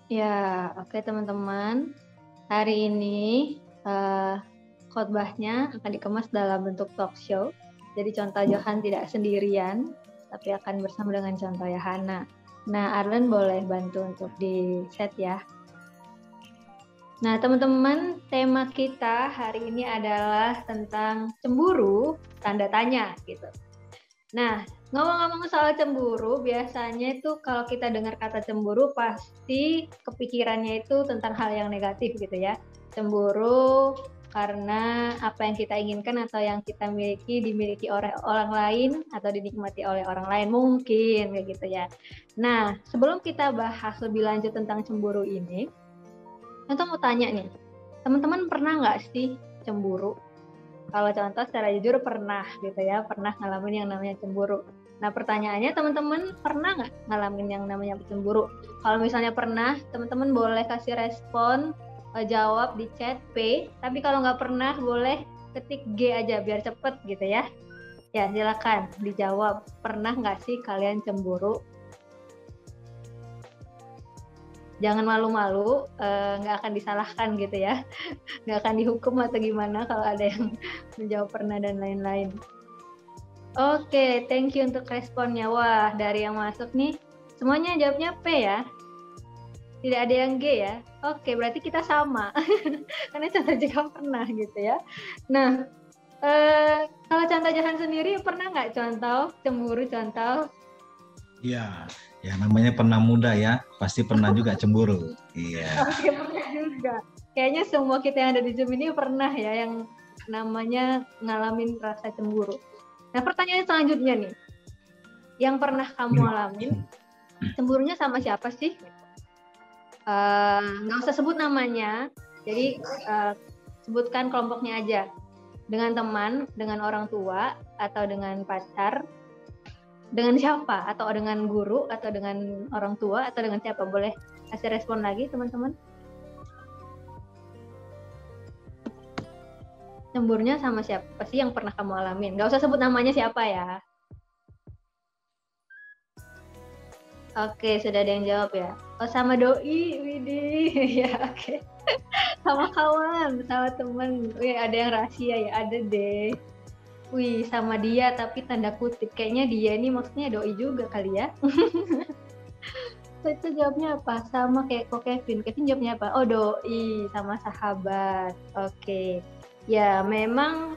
Ya, oke teman-teman. Hari ini khotbahnya akan dikemas dalam bentuk talk show. Jadi contoh Johan tidak sendirian, tapi akan bersama dengan contoh Yohana. Nah, Arlen boleh bantu untuk di set ya. Nah, teman-teman, tema kita hari ini adalah tentang cemburu, tanda tanya gitu. Nah, ngomong-ngomong soal cemburu, biasanya itu kalau kita dengar kata cemburu pasti kepikirannya itu tentang hal yang negatif gitu ya. Cemburu karena apa yang kita inginkan atau yang kita miliki dimiliki oleh orang lain atau dinikmati oleh orang lain mungkin kayak gitu ya. Nah, sebelum kita bahas lebih lanjut tentang cemburu ini, contoh mau tanya nih, teman-teman pernah nggak sih cemburu? Kalau contoh secara jujur pernah gitu ya, pernah ngalamin yang namanya cemburu. Nah pertanyaannya teman-teman pernah nggak ngalamin yang namanya cemburu? Kalau misalnya pernah, teman-teman boleh kasih respon, jawab di chat P. Tapi kalau nggak pernah boleh ketik G aja biar cepet gitu ya. Ya silakan dijawab. Pernah nggak sih kalian cemburu? Jangan malu-malu, nggak akan disalahkan gitu ya. Nggak akan dihukum atau gimana kalau ada yang menjawab pernah dan lain-lain. Oke, thank you untuk responnya. Wah, dari yang masuk nih, semuanya jawabnya P ya? Tidak ada yang G ya? Oke, berarti kita sama. Karena contoh juga pernah gitu ya. Nah, kalau contoh Jahan sendiri pernah nggak contoh cemburu contoh? Iya, ya namanya pernah muda ya, pasti pernah juga cemburu. Iya. Oke, pernah juga. Kayaknya semua kita yang ada di Zoom ini pernah ya yang namanya ngalamin rasa cemburu. Nah, pertanyaan selanjutnya nih. Yang pernah kamu alamin, cemburunya sama siapa sih? Nggak usah sebut namanya, jadi sebutkan kelompoknya aja. Dengan teman, dengan orang tua, atau dengan pacar, dengan siapa? Atau dengan guru, atau dengan orang tua, atau dengan siapa? Boleh kasih respon lagi teman-teman. Cemburunya sama siapa sih yang pernah kamu alamin? Nggak usah sebut namanya siapa ya. Oke, sudah ada yang jawab ya. Oh, sama doi, widih. Ya, oke. Sama kawan, sama temen. Wih, ada yang rahasia ya, ada deh. Wih, sama dia tapi tanda kutip. Kayaknya dia ini maksudnya doi juga kali ya. Itu jawabnya apa? Sama kayak kok Kevin. Kevin jawabnya apa? Oh, doi sama sahabat. Oke. Ya, memang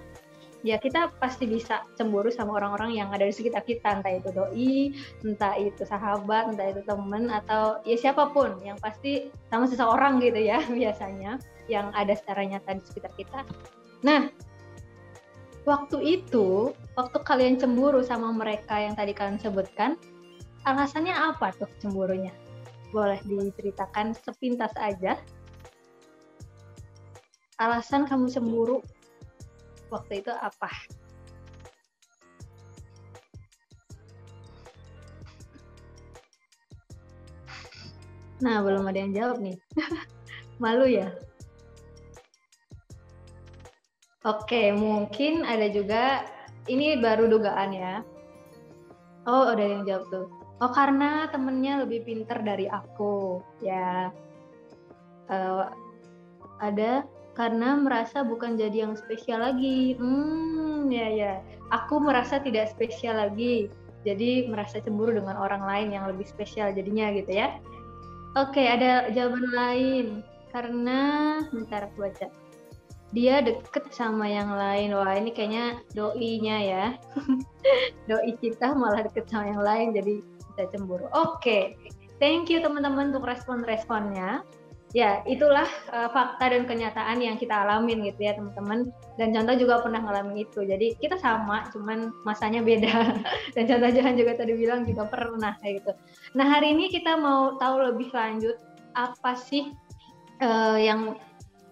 ya kita pasti bisa cemburu sama orang-orang yang ada di sekitar kita, entah itu doi, entah itu sahabat, entah itu teman, atau ya siapapun yang pasti sama seseorang gitu ya biasanya yang ada secara nyata di sekitar kita. Nah, waktu kalian cemburu sama mereka yang tadi kalian sebutkan, alasannya apa tuh cemburunya? Boleh diceritakan sepintas aja. Alasan kamu cemburu waktu itu apa? Nah, belum ada yang jawab nih. Malu ya? Oke, mungkin ada juga, ini baru dugaan ya. Oh, udah ada yang jawab tuh. Oh, karena temennya lebih pinter dari aku. Ya, ada karena merasa bukan jadi yang spesial lagi. Ya. Aku merasa tidak spesial lagi. Jadi merasa cemburu dengan orang lain yang lebih spesial jadinya gitu ya. Oke, ada jawaban lain. Karena, bentar aku baca. Dia deket sama yang lain. Wah, ini kayaknya doinya ya. Doi kita malah deket sama yang lain, jadi bisa cemburu. Oke, thank you teman-teman untuk respon-responnya. Ya, itulah fakta dan kenyataan yang kita alamin gitu ya teman-teman. Dan contoh juga pernah ngalamin itu. Jadi kita sama, cuman masanya beda. Dan contoh Johan juga tadi bilang juga pernah kayak gitu. Nah, hari ini kita mau tahu lebih lanjut apa sih yang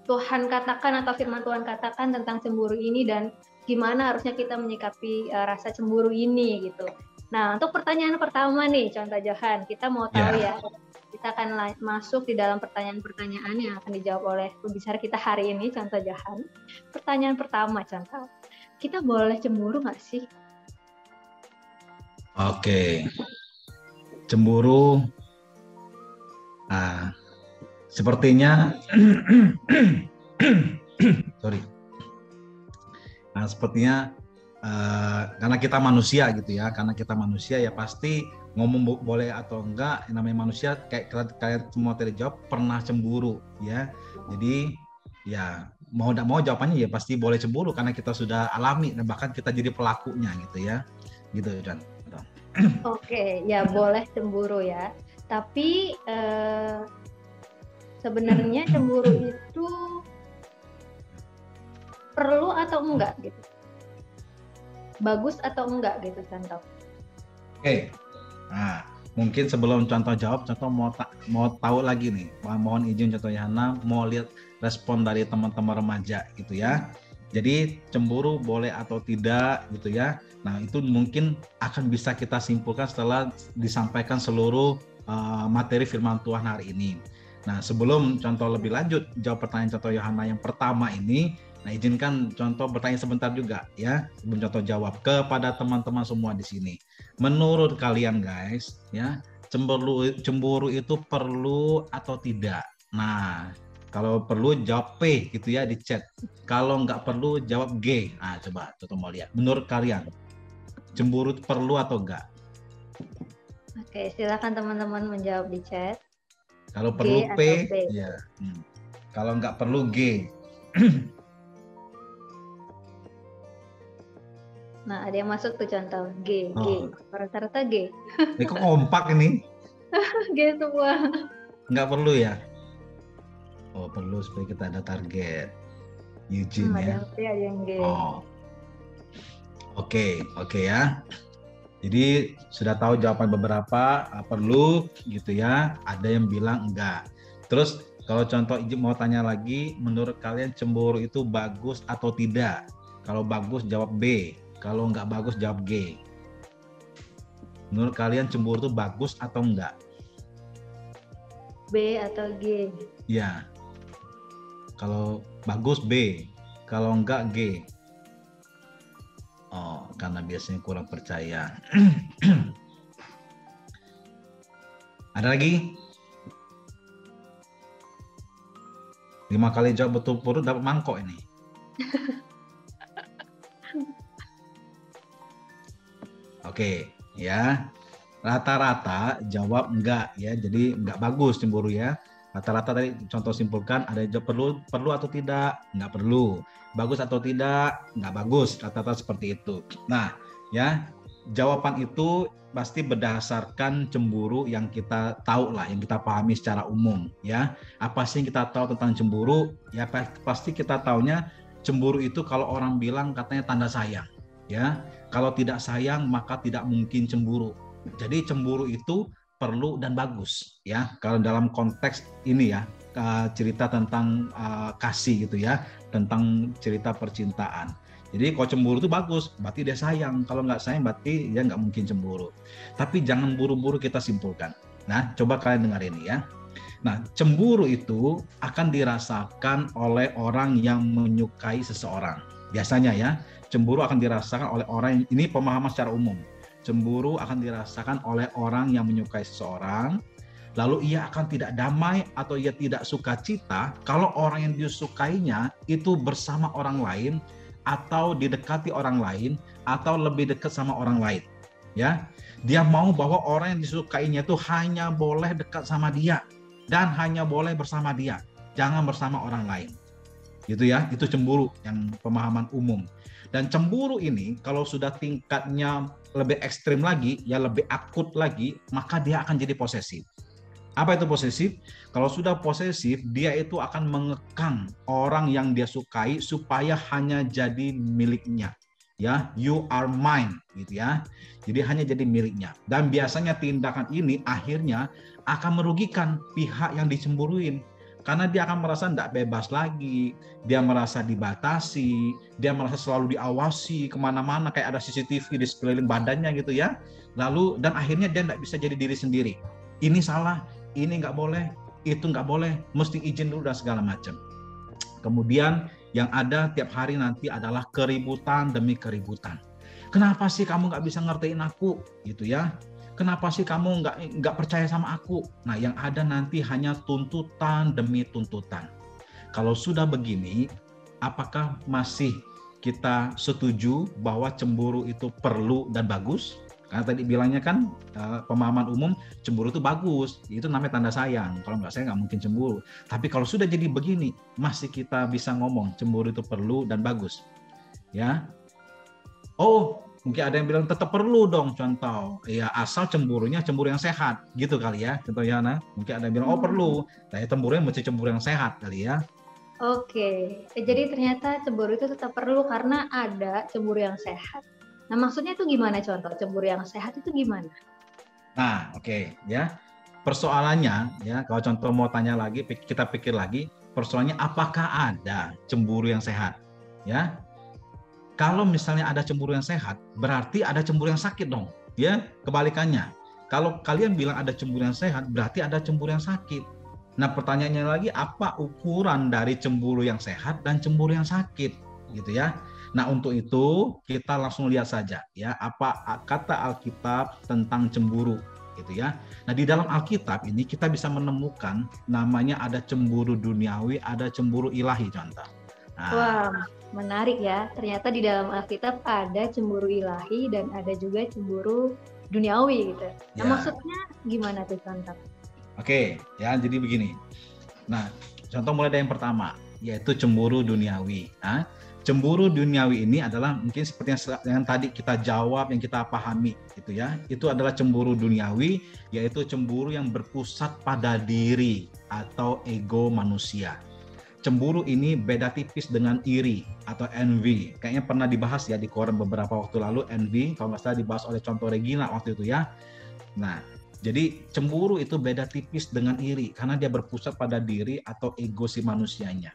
Tuhan katakan atau firman Tuhan katakan tentang cemburu ini dan gimana harusnya kita menyikapi rasa cemburu ini gitu. Nah, untuk pertanyaan pertama nih, contoh Johan, kita mau tahu ya. Kita akan masuk di dalam pertanyaan-pertanyaan yang akan dijawab oleh pembicara kita hari ini, contoh Johan. Pertanyaan pertama, contoh. Kita boleh cemburu nggak sih? Oke. Cemburu. Nah, sepertinya sorry. Nah, sepertinya karena kita manusia gitu ya, karena kita manusia ya pasti ngomong boleh atau enggak, namanya manusia kayak kalian semua tadi jawab pernah cemburu ya. Jadi ya mau tidak mau jawabannya ya pasti boleh cemburu karena kita sudah alami dan bahkan kita jadi pelakunya gitu ya. Gitu John. Oke, ya boleh cemburu ya. Tapi sebenarnya cemburu itu perlu atau enggak gitu? Bagus atau enggak gitu contoh? Oke. Nah, mungkin sebelum contoh jawab, contoh mau tahu lagi nih. Mohon izin contoh Hana mau lihat respon dari teman-teman remaja gitu ya. Jadi cemburu boleh atau tidak gitu ya. Nah, itu mungkin akan bisa kita simpulkan setelah disampaikan seluruh materi firman Tuhan hari ini. Nah, sebelum contoh lebih lanjut jawab pertanyaan contoh Yohana yang pertama ini, nah izinkan contoh bertanya sebentar juga ya, sebelum contoh jawab kepada teman-teman semua di sini. Menurut kalian guys, ya, cemburu itu perlu atau tidak? Nah, kalau perlu jawab P gitu ya di chat. Kalau nggak perlu jawab G. Nah, coba mau lihat. Menurut kalian, cemburu itu perlu atau enggak? Oke, silakan teman-teman menjawab di chat. Kalau perlu P, ya. Kalau nggak perlu G. Nah, ada yang masuk tuh contoh G, G. Rata-rata G. Ini kok kompak ini? G semua. Nggak perlu ya? Oh, perlu supaya kita ada target. Eugene ya. Ada yang G. Oh. Oke ya. Jadi sudah tahu jawaban beberapa perlu gitu ya. Ada yang bilang enggak. Terus kalau contoh mau tanya lagi, menurut kalian cemburu itu bagus atau tidak? Kalau bagus jawab B. Kalau enggak bagus jawab G. Menurut kalian cemburu itu bagus atau enggak? B atau G? Ya. Kalau bagus B. Kalau enggak G. Oh, karena biasanya kurang percaya. Ada lagi? 5 kali jawab betul purut dapat mangkok ini. Oke, ya. Rata-rata jawab enggak ya. Jadi enggak bagus cemburu ya. Rata-rata tadi contoh simpulkan ada yang perlu atau tidak? Enggak perlu. Bagus atau tidak? Enggak bagus. Rata-rata seperti itu. Nah, ya, jawaban itu pasti berdasarkan cemburu yang kita tahu lah, yang kita pahami secara umum ya. Apa sih yang kita tahu tentang cemburu? Ya pasti kita taunya cemburu itu kalau orang bilang katanya tanda sayang ya. Kalau tidak sayang maka tidak mungkin cemburu. Jadi cemburu itu perlu dan bagus ya. Kalau dalam konteks ini ya, cerita tentang kasih gitu ya, tentang cerita percintaan. Jadi kalau cemburu itu bagus, berarti dia sayang. Kalau nggak sayang berarti dia nggak mungkin cemburu. Tapi jangan buru-buru kita simpulkan. Nah, coba kalian dengar ini ya. Nah, cemburu itu akan dirasakan oleh orang yang menyukai seseorang. Biasanya ya, cemburu akan dirasakan oleh orang yang, ini pemahaman secara umum. Cemburu akan dirasakan oleh orang yang menyukai seseorang, lalu ia akan tidak damai atau ia tidak sukacita kalau orang yang disukainya itu bersama orang lain atau didekati orang lain atau lebih dekat sama orang lain. Ya, dia mau bahwa orang yang disukainya itu hanya boleh dekat sama dia dan hanya boleh bersama dia, jangan bersama orang lain. Gitu ya, itu cemburu yang pemahaman umum. Dan cemburu ini kalau sudah tingkatnya lebih ekstrim lagi, ya lebih akut lagi, maka dia akan jadi posesif. Apa itu posesif? Kalau sudah posesif, dia itu akan mengekang orang yang dia sukai supaya hanya jadi miliknya. Ya, you are mine, gitu ya. Jadi hanya jadi miliknya. Dan biasanya tindakan ini akhirnya akan merugikan pihak yang dicemburuin. Karena dia akan merasa tidak bebas lagi, dia merasa dibatasi, dia merasa selalu diawasi kemana-mana kayak ada CCTV di sekeliling badannya gitu ya. Lalu dan akhirnya dia tidak bisa jadi diri sendiri. Ini salah, ini nggak boleh, itu nggak boleh, mesti izin dulu dan segala macam. Kemudian yang ada tiap hari nanti adalah keributan demi keributan. Kenapa sih kamu nggak bisa ngertiin aku, gitu ya? kenapa sih kamu nggak percaya sama aku? Nah, yang ada nanti hanya tuntutan demi tuntutan. Kalau sudah begini, apakah masih kita setuju bahwa cemburu itu perlu dan bagus? Karena tadi bilangnya kan pemahaman umum cemburu itu bagus, itu namanya tanda sayang. Kalau nggak sayang nggak mungkin cemburu. Tapi kalau sudah jadi begini, masih kita bisa ngomong cemburu itu perlu dan bagus, ya? Oh, mungkin ada yang bilang tetap perlu dong, contoh ya asal cemburunya cemburu yang sehat, gitu kali ya, contohnya. Nah, mungkin ada yang bilang oh perlu, nah cemburunya mesti cemburu yang sehat kali ya. Oke, jadi ternyata cemburu itu tetap perlu karena ada cemburu yang sehat. Nah, maksudnya itu gimana contoh cemburu yang sehat itu gimana? Nah, oke, ya. Persoalannya ya, kalau contoh mau tanya lagi, kita pikir lagi, persoalannya apakah ada cemburu yang sehat? Ya. Kalau misalnya ada cemburu yang sehat, berarti ada cemburu yang sakit dong. Ya, kebalikannya. Kalau kalian bilang ada cemburu yang sehat, berarti ada cemburu yang sakit. Nah, pertanyaannya lagi, apa ukuran dari cemburu yang sehat dan cemburu yang sakit, gitu ya? Nah, untuk itu kita langsung lihat saja ya apa kata Alkitab tentang cemburu, gitu ya. Nah, di dalam Alkitab ini kita bisa menemukan namanya ada cemburu duniawi, ada cemburu ilahi, contoh. Nah, wah, menarik ya. Ternyata di dalam Alkitab ada cemburu ilahi dan ada juga cemburu duniawi gitu. Nah, ya. maksudnya gimana tuh contoh? Oke, ya jadi begini. Nah, contoh mulai dari yang pertama, yaitu cemburu duniawi. Nah, cemburu duniawi ini adalah mungkin seperti yang tadi kita jawab, yang kita pahami, gitu ya. Itu adalah cemburu duniawi, yaitu cemburu yang berpusat pada diri atau ego manusia. Cemburu ini beda tipis dengan iri atau envy. Kayaknya pernah dibahas ya di koran beberapa waktu lalu, envy, kalau nggak salah dibahas oleh Contoh Regina waktu itu ya. Nah, jadi cemburu itu beda tipis dengan iri karena dia berpusat pada diri atau ego si manusianya.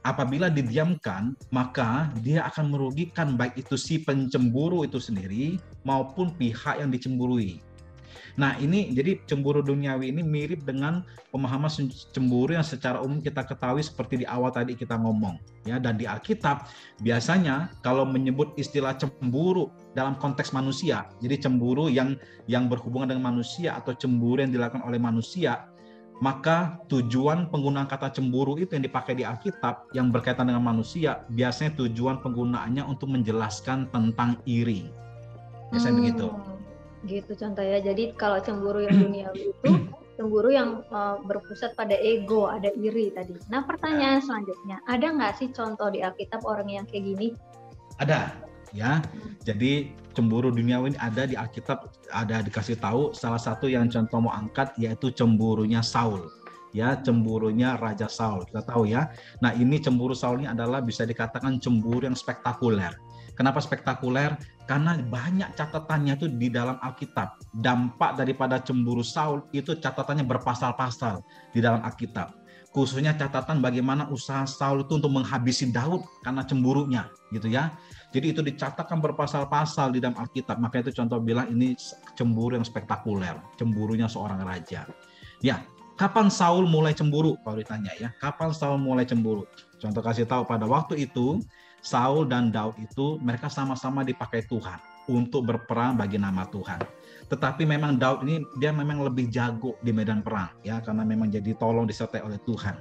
Apabila didiamkan, maka dia akan merugikan baik itu si pencemburu itu sendiri maupun pihak yang dicemburui. Nah, ini jadi cemburu duniawi ini mirip dengan pemahaman cemburu yang secara umum kita ketahui seperti di awal tadi kita ngomong, ya. Dan di Alkitab biasanya kalau menyebut istilah cemburu dalam konteks manusia, jadi cemburu yang berhubungan dengan manusia atau cemburu yang dilakukan oleh manusia, maka tujuan penggunaan kata cemburu itu yang dipakai di Alkitab yang berkaitan dengan manusia, biasanya tujuan penggunaannya untuk menjelaskan tentang iri. Biasanya begitu. Gitu contoh ya. Jadi kalau cemburu yang duniawi itu cemburu yang berpusat pada ego, ada iri tadi. Nah, pertanyaan selanjutnya, ada nggak sih contoh di Alkitab orang yang kayak gini? Ada, ya. Jadi cemburu duniawi ini ada di Alkitab, ada dikasih tahu. Salah satu yang contoh mau angkat yaitu cemburunya Saul. Ya, cemburunya Raja Saul. Kita tahu ya. Nah, ini cemburu Saul ini adalah bisa dikatakan cemburu yang spektakuler. Kenapa spektakuler? Karena banyak catatannya itu di dalam Alkitab. Dampak daripada cemburu Saul itu catatannya berpasal-pasal di dalam Alkitab. Khususnya catatan bagaimana usaha Saul itu untuk menghabisi Daud karena cemburunya, gitu ya. Jadi itu dicatatkan berpasal-pasal di dalam Alkitab. Maka itu contoh bilang ini cemburu yang spektakuler, cemburunya seorang raja. Ya, kapan Saul mulai cemburu? Kalau ditanya ya, kapan Saul mulai cemburu? Contoh kasih tahu pada waktu itu Saul dan Daud itu mereka sama-sama dipakai Tuhan untuk berperang bagi nama Tuhan. Tetapi memang Daud ini dia memang lebih jago di medan perang ya karena memang jadi tolong disertai oleh Tuhan.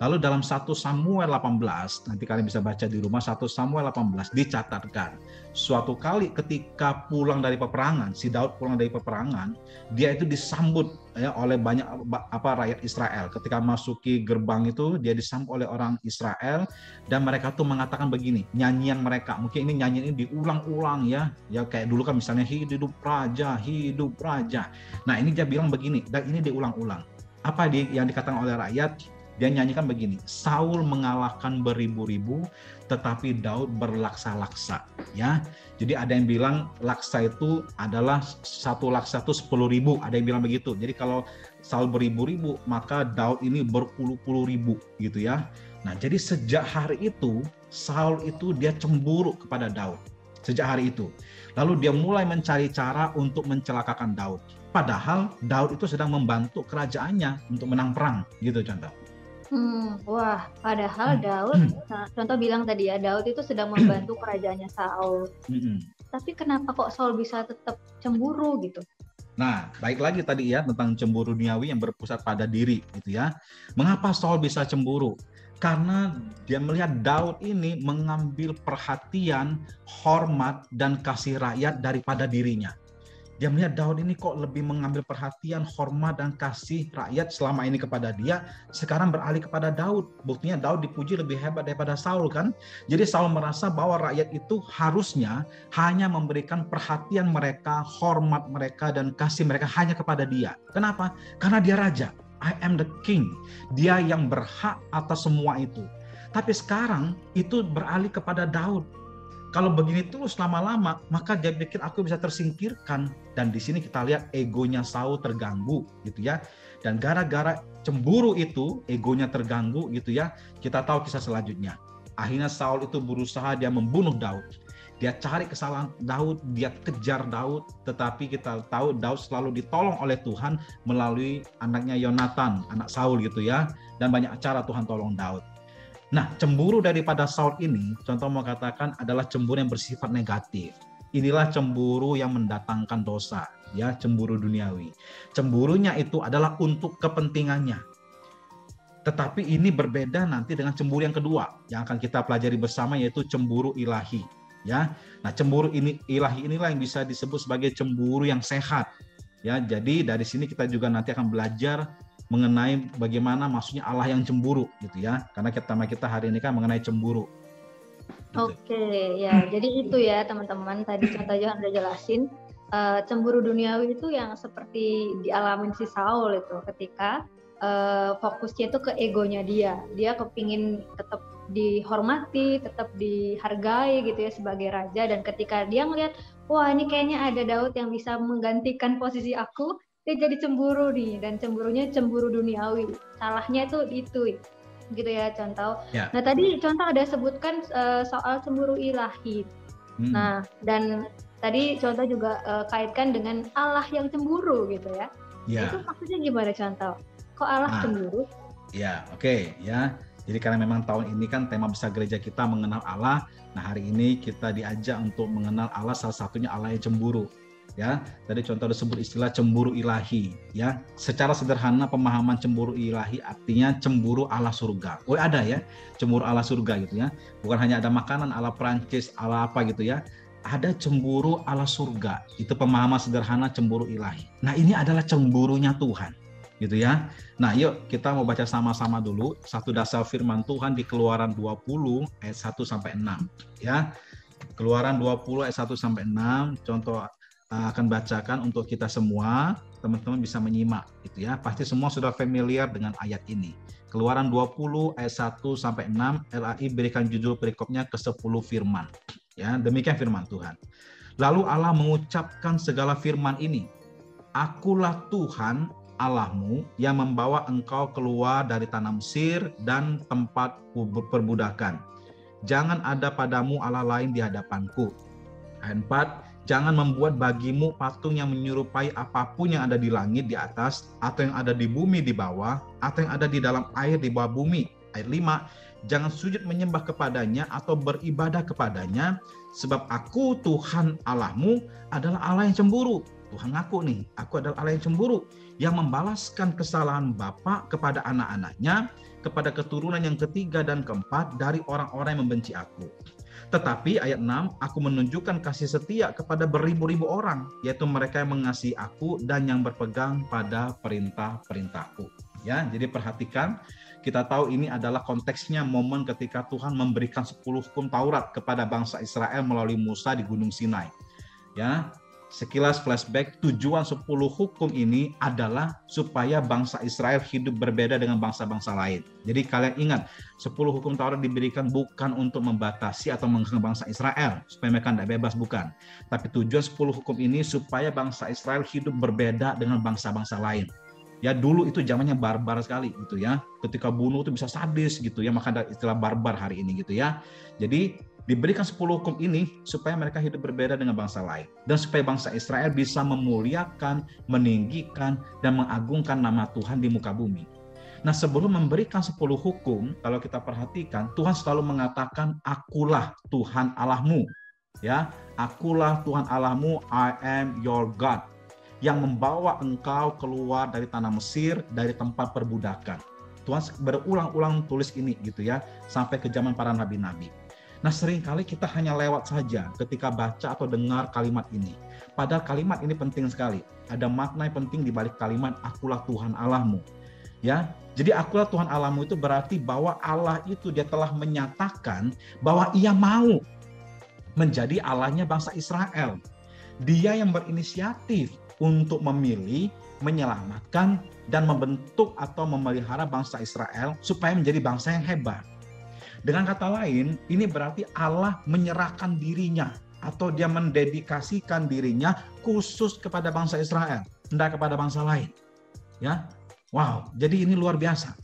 Lalu dalam 1 Samuel 18, nanti kalian bisa baca di rumah 1 Samuel 18 dicatatkan. Suatu kali ketika pulang dari peperangan, si Daud pulang dari peperangan, dia itu disambut ya oleh banyak rakyat Israel. Ketika masuki gerbang itu dia disambut oleh orang Israel dan mereka tuh mengatakan begini, nyanyian mereka. Mungkin ini nyanyian ini diulang-ulang ya. Ya kayak dulu kan misalnya hidup raja, hidup raja. Nah, ini dia bilang begini dan ini diulang-ulang. Apa yang dikatakan oleh rakyat? Dia nyanyikan begini, Saul mengalahkan beribu-ribu, tetapi Daud berlaksa-laksa. Ya, jadi ada yang bilang laksa itu adalah satu laksa itu 10.000, ada yang bilang begitu. Jadi kalau Saul beribu-ribu, maka Daud ini berpuluh-puluh ribu, gitu ya. Nah, jadi sejak hari itu Saul itu dia cemburu kepada Daud. Sejak hari itu, lalu dia mulai mencari cara untuk mencelakakan Daud. Padahal Daud itu sedang membantu kerajaannya untuk menang perang, gitu contoh. Wah, padahal Daud, contoh bilang tadi ya, Daud itu sedang membantu kerajaannya Saul. Tapi kenapa kok Saul bisa tetap cemburu gitu? Nah, baik lagi tadi ya tentang cemburu duniawi yang berpusat pada diri gitu ya. Mengapa Saul bisa cemburu? Karena dia melihat Daud ini mengambil perhatian, hormat dan kasih rakyat daripada dirinya. Dia melihat Daud ini kok lebih mengambil perhatian, hormat, dan kasih rakyat selama ini kepada dia, sekarang beralih kepada Daud. Buktinya Daud dipuji lebih hebat daripada Saul kan. Jadi Saul merasa bahwa rakyat itu harusnya hanya memberikan perhatian mereka, hormat mereka, dan kasih mereka hanya kepada dia. Kenapa? Karena dia raja. I am the king. Dia yang berhak atas semua itu. Tapi sekarang itu beralih kepada Daud. Kalau begini terus lama-lama, maka dia pikir aku bisa tersingkirkan. Dan di sini kita lihat egonya Saul terganggu, gitu ya. Dan gara-gara cemburu itu, egonya terganggu, gitu ya. Kita tahu kisah selanjutnya. Akhirnya Saul itu berusaha dia membunuh Daud. Dia cari kesalahan Daud, dia kejar Daud, tetapi kita tahu Daud selalu ditolong oleh Tuhan melalui anaknya Yonatan, anak Saul gitu ya. Dan banyak cara Tuhan tolong Daud. Nah, cemburu daripada Saul ini, contoh mau katakan adalah cemburu yang bersifat negatif. Inilah cemburu yang mendatangkan dosa, ya, cemburu duniawi. Cemburunya itu adalah untuk kepentingannya. Tetapi ini berbeda nanti dengan cemburu yang kedua yang akan kita pelajari bersama, yaitu cemburu ilahi, ya. Nah, cemburu ini ilahi inilah yang bisa disebut sebagai cemburu yang sehat. Ya, jadi dari sini kita juga nanti akan belajar mengenai bagaimana maksudnya Allah yang cemburu gitu ya. Karena tema kita hari ini kan mengenai cemburu. Gitu. Oke, ya. Jadi itu ya teman-teman, tadi contoh Johan udah jelasin cemburu duniawi itu yang seperti dialamin si Saul itu ketika fokusnya itu ke egonya dia. Dia kepingin tetap dihormati, tetap dihargai gitu ya sebagai raja, dan ketika dia ngelihat wah ini kayaknya ada Daud yang bisa menggantikan posisi aku, dia jadi cemburu nih, dan cemburunya cemburu duniawi. Salahnya itu gitu ya contoh. Ya. Nah tadi contoh ada sebutkan soal cemburu ilahi. Nah dan tadi contoh juga kaitkan dengan Allah yang cemburu gitu ya. Itu maksudnya gimana contoh? Kok Allah cemburu? Ya, oke, ya. Jadi karena memang tahun ini kan tema besar gereja kita mengenal Allah. Nah, hari ini kita diajak untuk mengenal Allah, salah satunya Allah yang cemburu. Ya, tadi contoh disebut istilah cemburu ilahi. Ya, secara sederhana pemahaman cemburu ilahi artinya cemburu Allah surga. Oh, ada ya, cemburu Allah surga gitu ya. Bukan hanya ada makanan ala Prancis, ala apa gitu ya. Ada cemburu Allah surga. Itu pemahaman sederhana cemburu ilahi. Nah, ini adalah cemburunya Tuhan. Gitu ya. Nah, yuk kita mau baca sama-sama dulu satu dasar firman Tuhan di Keluaran 20 ayat 1 sampai 6 ya. Keluaran 20 ayat 1 sampai 6, contoh akan bacakan untuk kita semua, teman-teman bisa menyimak gitu ya. Pasti semua sudah familiar dengan ayat ini. Keluaran 20 ayat 1 sampai 6, LAI berikan judul perikopnya ke-10 firman. Ya, demikian firman Tuhan. Lalu Allah mengucapkan segala firman ini. Akulah Tuhan Allahmu yang membawa engkau keluar dari tanah Mesir dan tempat perbudakan. Jangan ada padamu Allah lain di hadapanku. Ayat 4, jangan membuat bagimu patung yang menyerupai apapun yang ada di langit di atas, atau yang ada di bumi di bawah, atau yang ada di dalam air di bawah bumi. Ayat 5, jangan sujud menyembah kepadanya atau beribadah kepadanya, sebab aku Tuhan Allahmu adalah Allah yang cemburu. Tuhan ngaku nih, aku adalah Allah yang cemburu, yang membalaskan kesalahan bapa kepada anak-anaknya, kepada keturunan yang ketiga dan keempat dari orang-orang yang membenci aku. Tetapi ayat 6, aku menunjukkan kasih setia kepada beribu-ribu orang, yaitu mereka yang mengasihi aku dan yang berpegang pada perintah-perintahku. Ya, jadi perhatikan, kita tahu ini adalah konteksnya momen ketika Tuhan memberikan 10 hukum Taurat kepada bangsa Israel melalui Musa di Gunung Sinai. Ya, sekilas flashback, tujuan 10 hukum ini adalah supaya bangsa Israel hidup berbeda dengan bangsa-bangsa lain. Jadi kalian ingat, 10 hukum Taurat diberikan bukan untuk membatasi atau menghina bangsa Israel, supaya mereka tidak bebas, bukan. Tapi tujuan 10 hukum ini supaya bangsa Israel hidup berbeda dengan bangsa-bangsa lain. Ya, dulu itu zamannya barbar sekali gitu ya. Ketika bunuh itu bisa sadis gitu ya, maka ada istilah barbar hari ini gitu ya. Jadi diberikan 10 hukum ini supaya mereka hidup berbeda dengan bangsa lain. Dan supaya bangsa Israel bisa memuliakan, meninggikan, dan mengagungkan nama Tuhan di muka bumi. Nah, sebelum memberikan 10 hukum, kalau kita perhatikan, Tuhan selalu mengatakan, akulah Tuhan Allahmu. Ya, akulah Tuhan Allahmu, I am your God. yang membawa engkau keluar dari tanah Mesir, dari tempat perbudakan. Tuhan berulang-ulang tulis ini gitu ya, sampai ke zaman para nabi-nabi. Nah, seringkali kita hanya lewat saja ketika baca atau dengar kalimat ini. Padahal kalimat ini penting sekali. Ada makna yang penting di balik kalimat akulah Tuhan Allahmu. Ya, jadi akulah Tuhan Allahmu itu berarti bahwa Allah itu dia telah menyatakan bahwa ia mau menjadi Allahnya bangsa Israel. Dia yang berinisiatif untuk memilih, menyelamatkan, dan membentuk atau memelihara bangsa Israel supaya menjadi bangsa yang hebat. Dengan kata lain, ini berarti Allah menyerahkan dirinya atau dia mendedikasikan dirinya khusus kepada bangsa Israel, tidak kepada bangsa lain. Ya, wow, jadi ini luar biasa.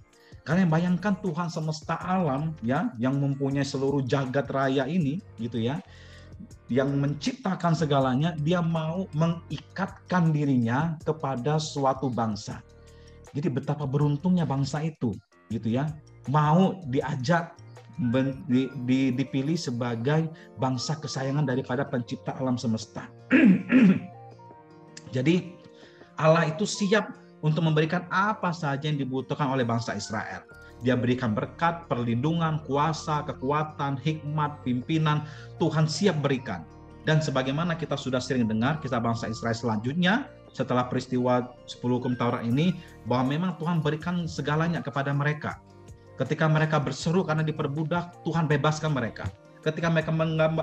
Kalian bayangkan Tuhan semesta alam ya, yang mempunyai seluruh jagat raya ini, gitu ya, yang menciptakan segalanya, dia mau mengikatkan dirinya kepada suatu bangsa. Jadi betapa beruntungnya bangsa itu, gitu ya, mau diajak dipilih sebagai bangsa kesayangan daripada pencipta alam semesta. Jadi Allah itu siap untuk memberikan apa saja yang dibutuhkan oleh bangsa Israel. Dia berikan berkat, perlindungan, kuasa, kekuatan, hikmat, pimpinan. Tuhan siap berikan. Dan sebagaimana kita sudah sering dengar kisah bangsa Israel selanjutnya, setelah peristiwa 10 hukum Taurat ini, bahwa memang Tuhan berikan segalanya kepada mereka. Ketika mereka berseru karena diperbudak, Tuhan bebaskan mereka. Ketika mereka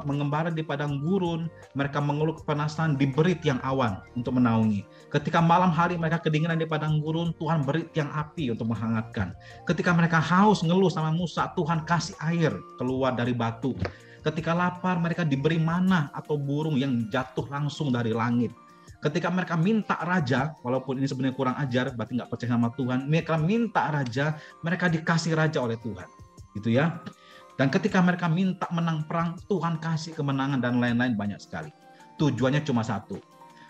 mengembara di padang gurun, mereka mengeluh kepanasan, diberi tiang awan untuk menaungi. Ketika malam hari mereka kedinginan di padang gurun, Tuhan beri tiang api untuk menghangatkan. Ketika mereka haus ngeluh sama Musa, Tuhan kasih air keluar dari batu. Ketika lapar, mereka diberi manna atau burung yang jatuh langsung dari langit. Ketika mereka minta raja, walaupun ini sebenarnya kurang ajar, berarti nggak percaya sama Tuhan, mereka minta raja, mereka dikasih raja oleh Tuhan, gitu ya. Dan ketika mereka minta menang perang, Tuhan kasih kemenangan dan lain-lain banyak sekali. Tujuannya cuma satu,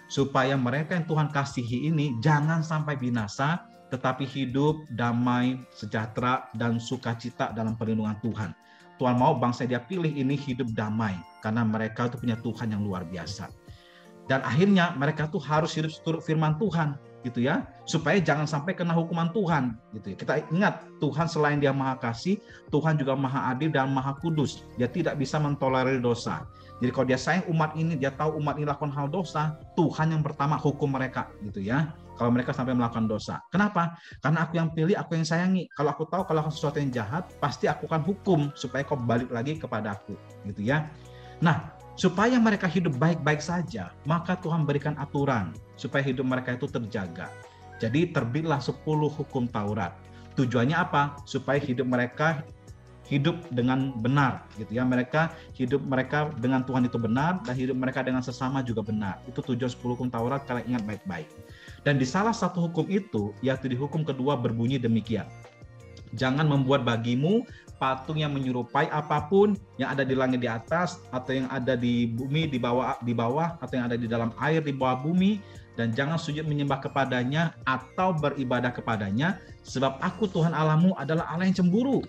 supaya mereka yang Tuhan kasihi ini jangan sampai binasa, tetapi hidup damai, sejahtera, dan sukacita dalam perlindungan Tuhan. Tuhan mau bangsa dia pilih ini hidup damai, karena mereka itu punya Tuhan yang luar biasa. Dan akhirnya mereka tuh harus hidup seturut firman Tuhan, gitu ya, supaya jangan sampai kena hukuman Tuhan, gitu ya. Kita ingat Tuhan selain dia maha kasih, Tuhan juga maha adil dan maha kudus. Dia tidak bisa mentolerir dosa. Jadi kalau dia sayang umat ini, dia tahu umat ini lakukan hal dosa, Tuhan yang pertama hukum mereka, gitu ya. Kalau mereka sampai melakukan dosa. Kenapa? Karena aku yang pilih, aku yang sayangi. Kalau aku tahu kalau sesuatu yang jahat, pasti aku akan hukum supaya kau balik lagi kepada aku, gitu ya. Nah, supaya mereka hidup baik-baik saja, maka Tuhan berikan aturan supaya hidup mereka itu terjaga. Jadi terbitlah 10 hukum Taurat. Tujuannya apa? Supaya hidup mereka hidup dengan benar, gitu ya. Hidup mereka dengan Tuhan itu benar, dan hidup mereka dengan sesama juga benar. Itu tujuan 10 hukum Taurat, kalian ingat baik-baik. Dan di salah satu hukum itu, yaitu di hukum kedua berbunyi demikian. Jangan membuat bagimu patung yang menyerupai apapun yang ada di langit di atas, atau yang ada di bumi di bawah, atau yang ada di dalam air di bawah bumi, dan jangan sujud menyembah kepadanya atau beribadah kepadanya, sebab aku Tuhan Allahmu adalah Allah yang cemburu,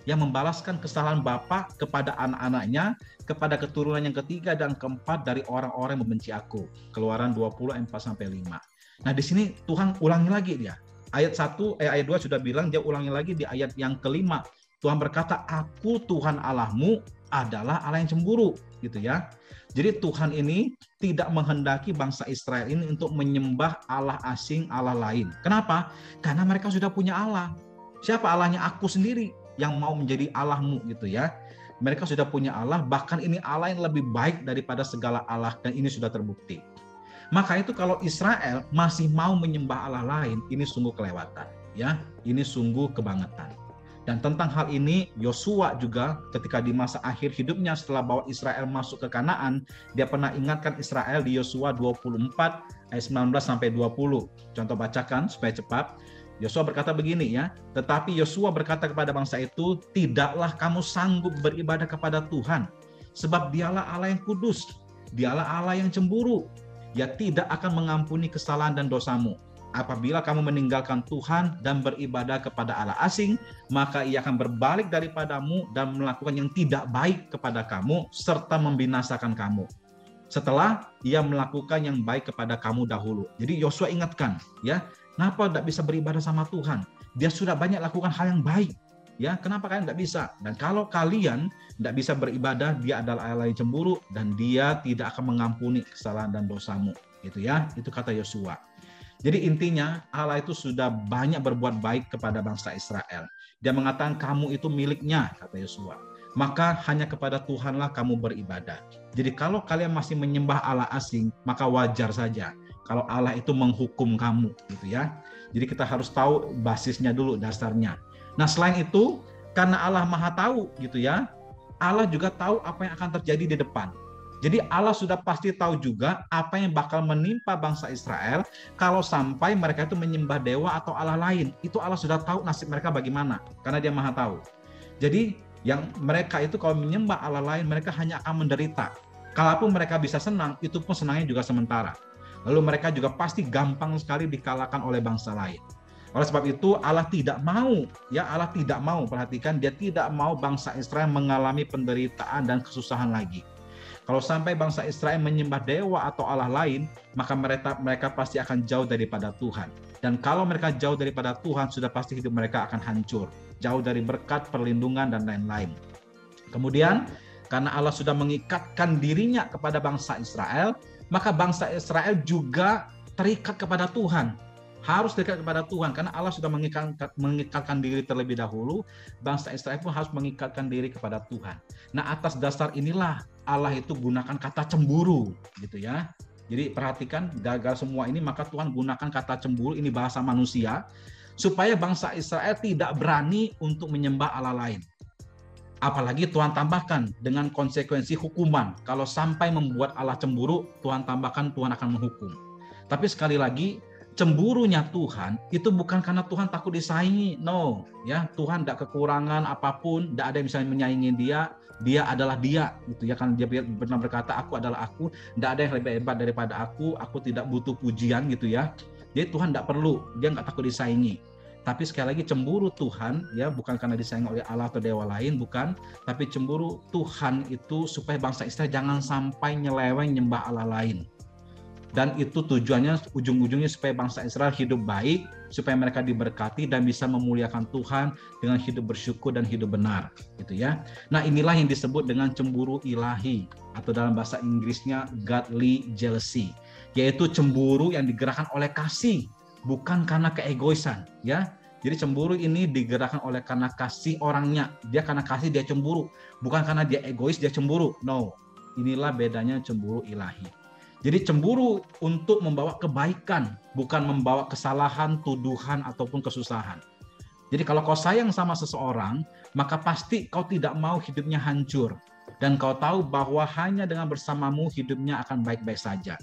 yang membalaskan kesalahan bapa kepada anak-anaknya, kepada keturunan yang ketiga dan keempat dari orang-orang yang membenci aku. Keluaran 20 ayat 4-5. Nah, di sini Tuhan ulangi lagi dia. Ayat 2 sudah bilang, dia ulangi lagi di ayat yang kelima. Tuhan berkata, aku Tuhan Allahmu adalah Allah yang cemburu, gitu ya. Jadi Tuhan ini tidak menghendaki bangsa Israel ini untuk menyembah Allah asing, Allah lain. Kenapa? Karena mereka sudah punya Allah. Siapa Allahnya? Aku sendiri yang mau menjadi Allahmu, gitu ya. Mereka sudah punya Allah, bahkan ini Allah yang lebih baik daripada segala Allah, dan ini sudah terbukti. Maka itu kalau Israel masih mau menyembah Allah lain, ini sungguh kelewatan, ya. Ini sungguh kebangetan. Dan tentang hal ini, Yosua juga ketika di masa akhir hidupnya setelah bawa Israel masuk ke Kanaan, dia pernah ingatkan Israel di Yosua 24 ayat 19-20. Contoh bacakan supaya cepat. Yosua berkata begini ya, tetapi Yosua berkata kepada bangsa itu, tidaklah kamu sanggup beribadah kepada Tuhan, sebab dialah Allah yang kudus, dialah Allah yang cemburu, ia tidak akan mengampuni kesalahan dan dosamu. Apabila kamu meninggalkan Tuhan dan beribadah kepada Allah asing, maka ia akan berbalik daripadamu dan melakukan yang tidak baik kepada kamu serta membinasakan kamu. setelah ia melakukan yang baik kepada kamu dahulu. Jadi Yosua ingatkan, ya, kenapa tidak bisa beribadah sama Tuhan? Dia sudah banyak lakukan hal yang baik, ya. Kenapa kalian tidak bisa? Dan kalau kalian tidak bisa beribadah, dia adalah Allah yang cemburu dan dia tidak akan mengampuni kesalahan dan dosamu, gitu ya. Itu kata Yosua. Jadi intinya Allah itu sudah banyak berbuat baik kepada bangsa Israel. Dia mengatakan kamu itu miliknya, kata Yosua. Maka hanya kepada Tuhanlah kamu beribadah. Jadi kalau kalian masih menyembah Allah asing, maka wajar saja kalau Allah itu menghukum kamu, gitu ya. Jadi kita harus tahu basisnya dulu, dasarnya. Nah, selain itu, karena Allah Maha tahu, gitu ya, Allah juga tahu apa yang akan terjadi di depan. Jadi Allah sudah pasti tahu juga apa yang bakal menimpa bangsa Israel kalau sampai mereka itu menyembah dewa atau Allah lain. Itu Allah sudah tahu nasib mereka bagaimana, karena Dia Maha tahu. Jadi yang mereka itu kalau menyembah Allah lain, mereka hanya akan menderita. Kalaupun mereka bisa senang, itu pun senangnya juga sementara. Lalu mereka juga pasti gampang sekali dikalahkan oleh bangsa lain. Oleh sebab itu Allah tidak mau, ya, Allah tidak mau, perhatikan, Dia tidak mau bangsa Israel mengalami penderitaan dan kesusahan lagi. Kalau sampai bangsa Israel menyembah dewa atau Allah lain, maka mereka pasti akan jauh daripada Tuhan. Dan kalau mereka jauh daripada Tuhan, sudah pasti hidup mereka akan hancur. Jauh dari berkat, perlindungan, dan lain-lain. Kemudian, karena Allah sudah mengikatkan dirinya kepada bangsa Israel, maka bangsa Israel juga terikat kepada Tuhan. Harus terikat kepada Tuhan, karena Allah sudah mengikatkan diri terlebih dahulu, bangsa Israel pun harus mengikatkan diri kepada Tuhan. Nah, atas dasar inilah Allah itu gunakan kata cemburu, gitu ya. Jadi perhatikan, gagal semua ini, maka Tuhan gunakan kata cemburu, ini bahasa manusia, supaya bangsa Israel tidak berani untuk menyembah Allah lain. Apalagi Tuhan tambahkan dengan konsekuensi hukuman. Kalau sampai membuat Allah cemburu, Tuhan tambahkan Tuhan akan menghukum. Tapi sekali lagi, cemburunya Tuhan itu bukan karena Tuhan takut disaingi. No, ya, Tuhan tidak kekurangan apapun, tidak ada yang bisa menyaingi Dia. Dia adalah Dia, gitu ya, kan Dia pernah berkata, aku adalah aku, tidak ada yang lebih hebat daripada aku tidak butuh pujian, gitu ya. Jadi Tuhan tidak perlu, Dia nggak takut disaingi. Tapi sekali lagi cemburu Tuhan, ya, bukan karena disaingi oleh Allah atau dewa lain, bukan. Tapi cemburu Tuhan itu supaya bangsa Israel jangan sampai nyeleweng nyembah Allah lain. Dan itu tujuannya, ujung-ujungnya supaya bangsa Israel hidup baik, supaya mereka diberkati dan bisa memuliakan Tuhan dengan hidup bersyukur dan hidup benar, gitu ya. Nah, inilah yang disebut dengan cemburu ilahi, atau dalam bahasa Inggrisnya godly jealousy, yaitu cemburu yang digerakkan oleh kasih, bukan karena keegoisan, ya. Jadi cemburu ini digerakkan oleh karena kasih orangnya. Dia karena kasih dia cemburu, bukan karena dia egois dia cemburu. No, inilah bedanya cemburu ilahi. Jadi cemburu untuk membawa kebaikan, bukan membawa kesalahan, tuduhan, ataupun kesusahan. Jadi kalau kau sayang sama seseorang, maka pasti kau tidak mau hidupnya hancur. Dan kau tahu bahwa hanya dengan bersamamu hidupnya akan baik-baik saja.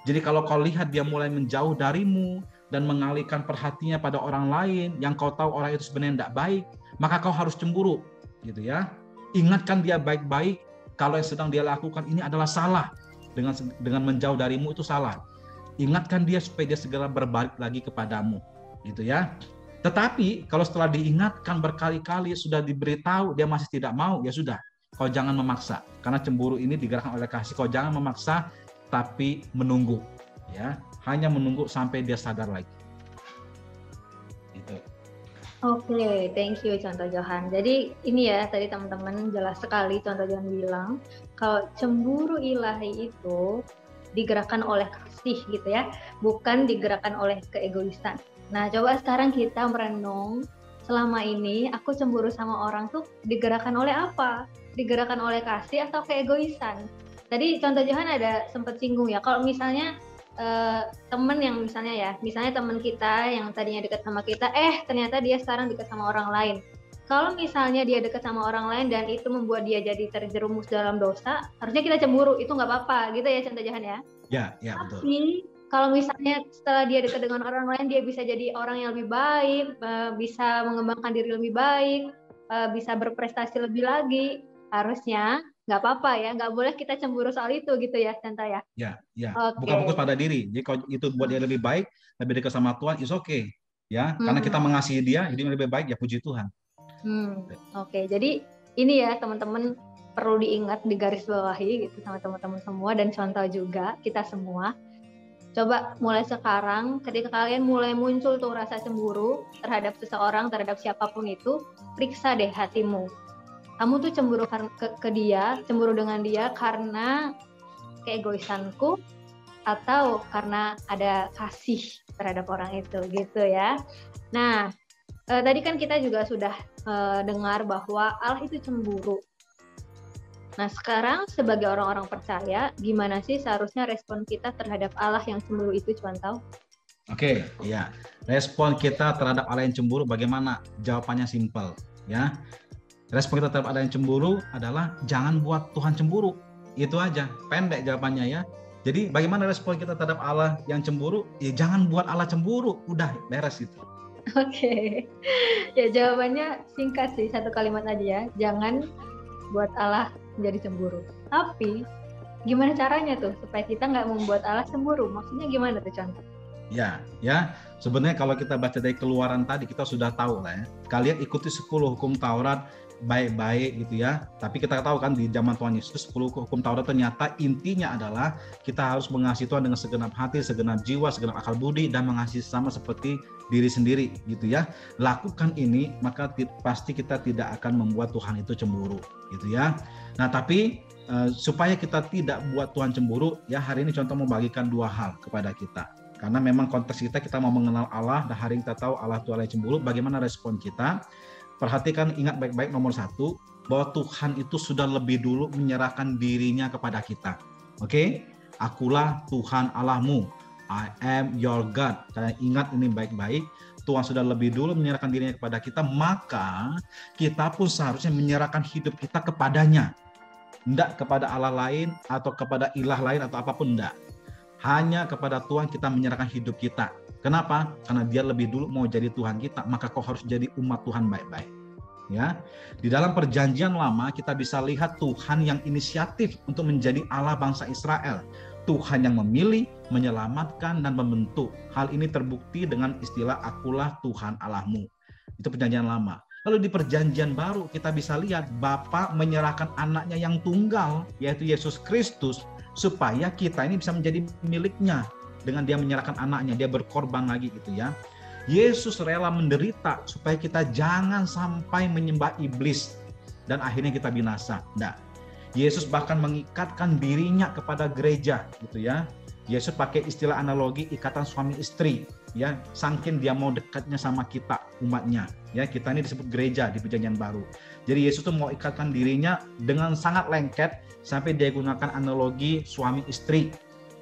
Jadi kalau kau lihat dia mulai menjauh darimu dan mengalihkan perhatiannya pada orang lain yang kau tahu orang itu sebenarnya tidak baik, maka kau harus cemburu, gitu ya. Ingatkan dia baik-baik kalau yang sedang dia lakukan ini adalah salah. Dengan menjauh darimu itu salah. Ingatkan dia supaya dia segera berbalik lagi kepadamu, gitu ya. Tetapi kalau setelah diingatkan berkali-kali, sudah diberitahu dia masih tidak mau, ya sudah, kau jangan memaksa. Karena cemburu ini digerakkan oleh kasih. Kau jangan memaksa, tapi menunggu, ya. Hanya menunggu sampai dia sadar lagi. Gitu. Oke, thank you contoh Johan. Jadi ini ya, tadi teman-teman jelas sekali contoh Johan bilang kalau cemburu ilahi itu digerakkan oleh kasih, gitu ya, bukan digerakkan oleh keegoisan. Nah, coba sekarang kita merenung, selama ini aku cemburu sama orang tuh digerakkan oleh apa? Digerakkan oleh kasih atau keegoisan? Tadi contoh Johan ada sempat singgung ya, kalau misalnya teman yang misalnya teman kita yang tadinya dekat sama kita, ternyata dia sekarang dekat sama orang lain. Kalau misalnya dia dekat sama orang lain dan itu membuat dia jadi terjerumus dalam dosa, harusnya kita cemburu, itu nggak apa-apa, gitu ya contoh Johan ya. Ya, betul. Tapi kalau misalnya setelah dia dekat dengan orang lain, dia bisa jadi orang yang lebih baik, bisa mengembangkan diri lebih baik, bisa berprestasi lebih lagi, harusnya nggak apa-apa ya, nggak boleh kita cemburu soal itu, gitu ya Canta ya. Ya. Okay. Bukan fokus pada diri. Jadi kalau itu buat dia lebih baik, lebih dekat sama Tuhan, it's okay. Ya, karena kita mengasihi dia, jadi lebih baik, ya puji Tuhan. Oke. Jadi ini ya teman-teman, perlu diingat, digarisbawahi gitu sama teman-teman semua dan contoh juga kita semua. Coba mulai sekarang, ketika kalian mulai muncul tuh rasa cemburu terhadap seseorang, terhadap siapapun itu, periksa deh hatimu. Kamu tuh cemburu ke dia, cemburu dengan dia karena keegoisanku atau karena ada kasih terhadap orang itu gitu ya. Nah, tadi kan kita juga sudah dengar bahwa Allah itu cemburu. Nah, sekarang sebagai orang-orang percaya, gimana sih seharusnya respon kita terhadap Allah yang cemburu itu, Cuantau? Oke, ya. Respon kita terhadap Allah yang cemburu bagaimana? Jawabannya simpel, ya. Respon kita terhadap Allah yang cemburu adalah jangan buat Tuhan cemburu. Itu aja, pendek jawabannya ya. Jadi bagaimana respon kita terhadap Allah yang cemburu? Ya jangan buat Allah cemburu, udah beres itu. Oke. Ya jawabannya singkat sih, satu kalimat aja ya. Jangan buat Allah menjadi cemburu. Tapi gimana caranya tuh supaya kita nggak membuat Allah cemburu? Maksudnya gimana tuh contoh? Ya. Sebenarnya kalau kita baca dari Keluaran tadi kita sudah tahu lah ya. Kalian ikuti 10 hukum Taurat baik-baik gitu ya. Tapi kita tahu kan di zaman Tuhan Yesus 10 hukum Taurat ternyata intinya adalah kita harus mengasihi Tuhan dengan segenap hati, segenap jiwa, segenap akal budi dan mengasihi sama seperti diri sendiri gitu ya. Lakukan ini maka pasti kita tidak akan membuat Tuhan itu cemburu gitu ya. Nah, tapi supaya kita tidak buat Tuhan cemburu ya, hari ini contoh membagikan 2 hal kepada kita. Karena memang konteks kita mau mengenal Allah dan hari ini kita tahu Allah itu Allah yang cemburu, bagaimana respon kita? Perhatikan, ingat baik-baik nomor 1 bahwa Tuhan itu sudah lebih dulu menyerahkan dirinya kepada kita. Oke? Akulah Tuhan Allahmu. I am your God. Kalian ingat ini baik-baik. Tuhan sudah lebih dulu menyerahkan dirinya kepada kita, maka kita pun seharusnya menyerahkan hidup kita kepadanya. Tidak kepada Allah lain atau kepada ilah lain atau apapun, tidak. Hanya kepada Tuhan kita menyerahkan hidup kita. Kenapa? Karena dia lebih dulu mau jadi Tuhan kita, maka kau harus jadi umat Tuhan baik-baik. Ya, di dalam perjanjian lama kita bisa lihat Tuhan yang inisiatif untuk menjadi Allah bangsa Israel. Tuhan yang memilih, menyelamatkan dan membentuk. Hal ini terbukti dengan istilah akulah Tuhan Allahmu. Itu perjanjian lama. Lalu di perjanjian baru kita bisa lihat Bapa menyerahkan anaknya yang tunggal, yaitu Yesus Kristus, supaya kita ini bisa menjadi miliknya. Dengan dia menyerahkan anaknya, dia berkorban lagi gitu ya. Yesus rela menderita supaya kita jangan sampai menyembah iblis dan akhirnya kita binasa. Nah, Yesus bahkan mengikatkan dirinya kepada gereja gitu ya. Yesus pakai istilah analogi ikatan suami istri ya, saking dia mau dekatnya sama kita umatnya ya. Kita ini disebut gereja di perjanjian baru. Jadi Yesus tuh mau ikatkan dirinya dengan sangat lengket sampai dia gunakan analogi suami istri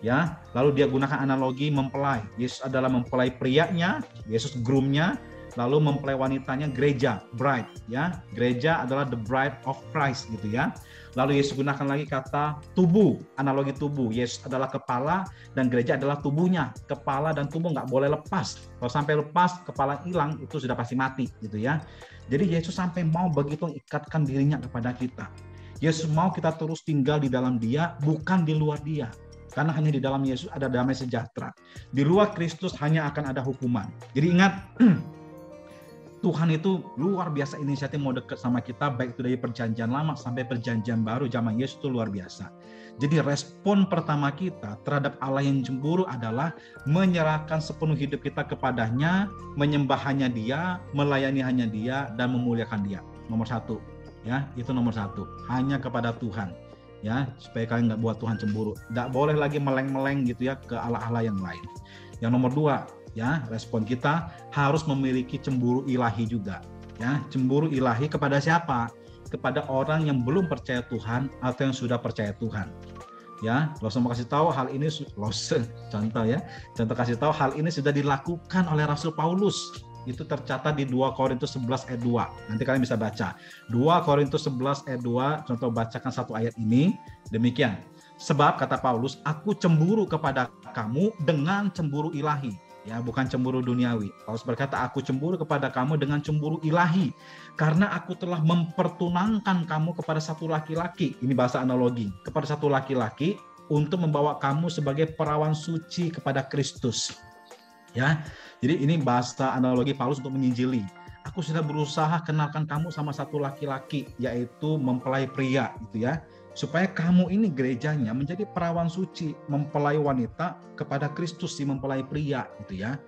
ya. Lalu dia gunakan analogi mempelai. Yesus adalah mempelai prianya, Yesus groomnya, lalu mempelai wanitanya gereja, bride ya. Gereja adalah the bride of Christ gitu ya. Lalu Yesus gunakan lagi kata tubuh, analogi tubuh. Yesus adalah kepala dan gereja adalah tubuhnya. Kepala dan tubuh nggak boleh lepas. Kalau sampai lepas, kepala hilang, itu sudah pasti mati gitu ya. Jadi Yesus sampai mau begitu ikatkan dirinya kepada kita. Yesus mau kita terus tinggal di dalam Dia, bukan di luar Dia. Karena hanya di dalam Yesus ada damai sejahtera. Di luar Kristus hanya akan ada hukuman. Jadi ingat, Tuhan itu luar biasa inisiatif mau dekat sama kita, baik itu dari perjanjian lama sampai perjanjian baru zaman Yesus itu luar biasa. Jadi respon pertama kita terhadap Allah yang cemburu adalah menyerahkan sepenuh hidup kita kepadanya, menyembah hanya Dia, melayani hanya Dia, dan memuliakan Dia. Nomor 1, ya itu nomor 1. Hanya kepada Tuhan, ya supaya kalian nggak buat Tuhan cemburu. Nggak boleh lagi meleng-meleng gitu ya ke Allah-Allah yang lain. Yang nomor 2. Ya, respon kita harus memiliki cemburu ilahi juga. Ya, cemburu ilahi kepada siapa? Kepada orang yang belum percaya Tuhan atau yang sudah percaya Tuhan. Ya, Lose mau kasih tahu hal ini, contoh kasih tahu hal ini sudah dilakukan oleh Rasul Paulus. Itu tercatat di 2 Korintus 11 ayat 2. Nanti kalian bisa baca. 2 Korintus 11 ayat 2, contoh bacakan satu ayat ini. Demikian. Sebab kata Paulus, aku cemburu kepada kamu dengan cemburu ilahi. Ya, bukan cemburu duniawi. Paulus berkata, aku cemburu kepada kamu dengan cemburu ilahi, karena aku telah mempertunangkan kamu kepada satu laki-laki. Ini bahasa analogi. Kepada satu laki-laki untuk membawa kamu sebagai perawan suci kepada Kristus. Ya, jadi ini bahasa analogi Paulus untuk menginjili. aku sudah berusaha kenalkan kamu sama satu laki-laki, yaitu mempelai pria, gitu ya, supaya kamu ini gerejanya menjadi perawan suci, mempelai wanita kepada Kristus si mempelai pria, gitu ya.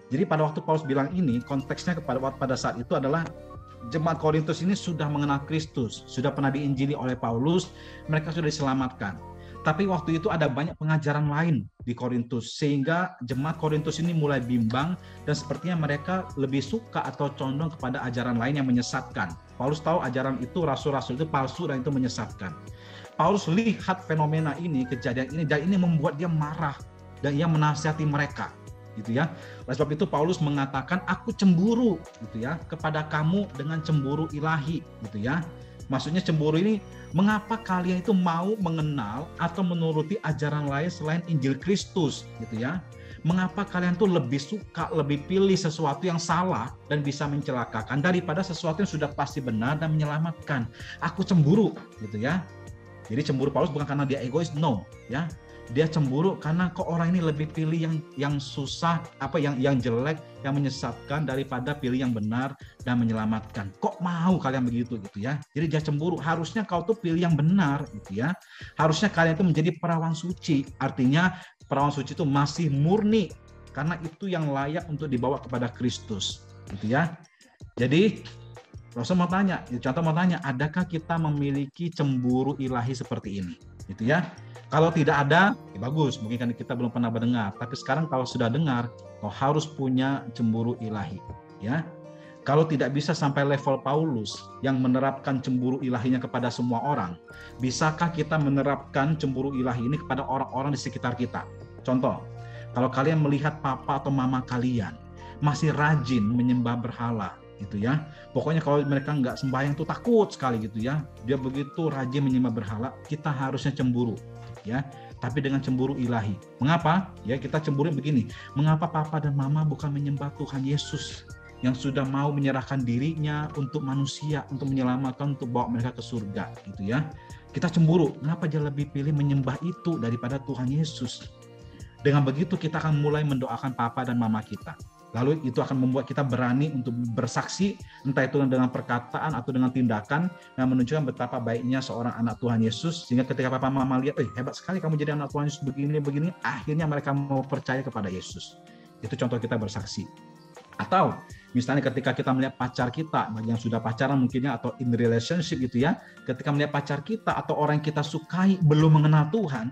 Jadi pada waktu Paulus bilang ini, konteksnya pada saat itu adalah jemaat Korintus ini sudah mengenal Kristus, sudah pernah diinjili oleh Paulus, mereka sudah diselamatkan. Tapi waktu itu ada banyak pengajaran lain di Korintus, sehingga jemaat Korintus ini mulai bimbang dan sepertinya mereka lebih suka atau condong kepada ajaran lain yang menyesatkan. Paulus tahu ajaran itu, rasul-rasul itu palsu dan itu menyesatkan. Paulus lihat fenomena ini, kejadian ini, dan ini membuat dia marah dan ia menasihati mereka, gitu ya. Oleh sebab itu Paulus mengatakan, aku cemburu, gitu ya, kepada kamu dengan cemburu ilahi, gitu ya. Maksudnya cemburu ini, mengapa kalian itu mau mengenal atau menuruti ajaran lain selain Injil Kristus, gitu ya? Mengapa kalian tuh lebih suka, lebih pilih sesuatu yang salah dan bisa mencelakakan daripada sesuatu yang sudah pasti benar dan menyelamatkan? Aku cemburu, gitu ya. Jadi cemburu Paulus bukan karena dia egois, no, ya. Dia cemburu karena kok orang ini lebih pilih yang susah, yang jelek, yang menyesatkan daripada pilih yang benar dan menyelamatkan. Kok mau kalian begitu, gitu ya. Jadi dia cemburu, harusnya kau tuh pilih yang benar, gitu ya. Harusnya kalian itu menjadi perawan suci. Artinya perawan suci itu masih murni karena itu yang layak untuk dibawa kepada Kristus, gitu ya. Jadi Rasul mau tanya, contoh mau tanya, adakah kita memiliki cemburu ilahi seperti ini, gitu ya? Kalau tidak ada, ya bagus, mungkin kan kita belum pernah mendengar. Tapi sekarang kalau sudah dengar, kau harus punya cemburu ilahi, ya. Kalau tidak bisa sampai level Paulus yang menerapkan cemburu ilahinya kepada semua orang, bisakah kita menerapkan cemburu ilahi ini kepada orang-orang di sekitar kita? Contoh, kalau kalian melihat papa atau mama kalian masih rajin menyembah berhala, gitu ya. Pokoknya kalau mereka nggak sembahyang tuh takut sekali, gitu ya. Dia begitu rajin menyembah berhala, kita harusnya cemburu, ya, tapi dengan cemburu ilahi. Mengapa? Ya, kita cemburu begini. Mengapa papa dan mama bukan menyembah Tuhan Yesus yang sudah mau menyerahkan dirinya untuk manusia, untuk menyelamatkan, untuk bawa mereka ke surga, gitu ya. Kita cemburu. Mengapa dia lebih pilih menyembah itu daripada Tuhan Yesus? Dengan begitu kita akan mulai mendoakan papa dan mama kita. Lalu itu akan membuat kita berani untuk bersaksi, entah itu dengan perkataan atau dengan tindakan yang menunjukkan betapa baiknya seorang anak Tuhan Yesus, sehingga ketika papa mama lihat, hebat sekali kamu jadi anak Tuhan Yesus begini, akhirnya mereka mau percaya kepada Yesus. Itu contoh kita bersaksi. Atau misalnya ketika kita melihat pacar kita, bagi yang sudah pacaran mungkinnya atau in relationship, gitu ya, ketika melihat pacar kita atau orang yang kita sukai belum mengenal Tuhan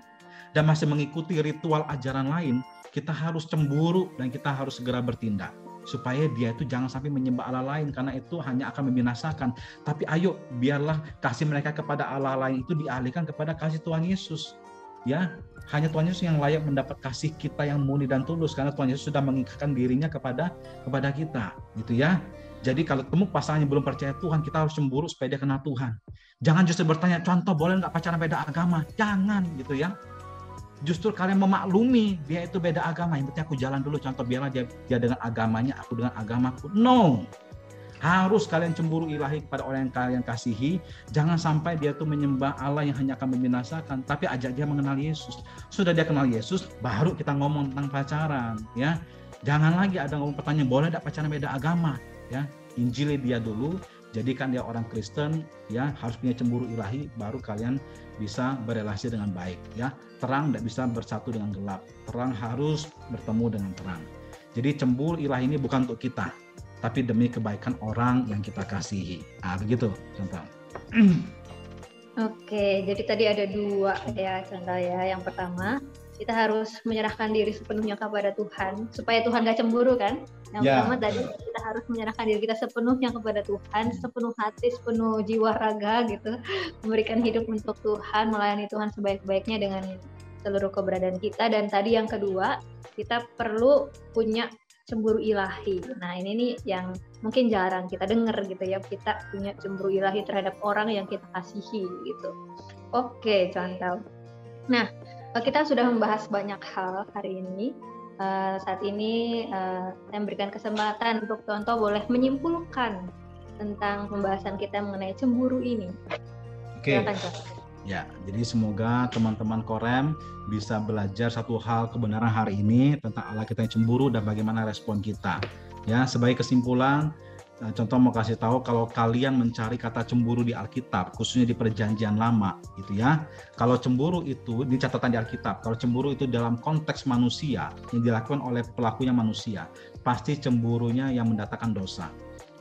dan masih mengikuti ritual ajaran lain, kita harus cemburu dan kita harus segera bertindak supaya dia itu jangan sampai menyembah Allah lain, karena itu hanya akan membinasakan. Tapi ayo, biarlah kasih mereka kepada Allah lain itu dialihkan kepada kasih Tuhan Yesus, ya. Hanya Tuhan Yesus yang layak mendapat kasih kita yang murni dan tulus, karena Tuhan Yesus sudah mengikatkan dirinya kepada kita, gitu ya. Jadi kalau temu pasangan yang belum percaya Tuhan, kita harus cemburu supaya dia kenal Tuhan. Jangan justru bertanya, contoh boleh nggak pacaran beda agama? Jangan, gitu ya. Justru kalian memaklumi dia itu beda agama, yang penting aku jalan dulu, contoh biarlah dia dengan agamanya, aku dengan agamaku. No, harus kalian cemburu ilahi kepada orang yang kalian kasihi. Jangan sampai dia tuh menyembah Allah yang hanya akan membinasakan, tapi ajak dia mengenal Yesus. Sudah dia kenal Yesus, baru kita ngomong tentang pacaran, ya. Jangan lagi ada ngomong pertanyaan, boleh tidak pacaran beda agama, ya. Injili dia dulu, jadikan dia orang Kristen, ya. Harus punya cemburu ilahi, baru kalian bisa berelasi dengan baik, ya. Terang tidak bisa bersatu dengan gelap, terang harus bertemu dengan terang. Jadi cemburu ilahi ini bukan untuk kita, tapi demi kebaikan orang yang kita kasihi. Begitu contoh. Oke, jadi tadi ada dua ya contoh ya. Yang pertama, kita harus menyerahkan diri sepenuhnya kepada Tuhan supaya Tuhan gak cemburu kan. Yang pertama tadi kita harus menyerahkan diri kita sepenuhnya kepada Tuhan, sepenuh hati, sepenuh jiwa raga gitu, memberikan hidup untuk Tuhan, melayani Tuhan sebaik-baiknya dengan seluruh keberadaan kita. Dan tadi yang kedua, kita perlu punya cemburu ilahi. Nah ini nih yang mungkin jarang kita dengar gitu ya, kita punya cemburu ilahi terhadap orang yang kita kasihi gitu. Oke, contoh. Nah, kita sudah membahas banyak hal hari ini. Saat ini saya memberikan kesempatan untuk contoh boleh menyimpulkan tentang pembahasan kita mengenai cemburu ini. Oke. Ya, jadi semoga teman-teman Korem bisa belajar satu hal kebenaran hari ini tentang Allah kita yang cemburu dan bagaimana respon kita. Ya, sebagai kesimpulan, contoh mau kasih tahu, kalau kalian mencari kata cemburu di Alkitab, khususnya di Perjanjian Lama, gitu ya. Kalau cemburu itu, di catatan di Alkitab, kalau cemburu itu dalam konteks manusia, yang dilakukan oleh pelakunya manusia, pasti cemburunya yang mendatangkan dosa.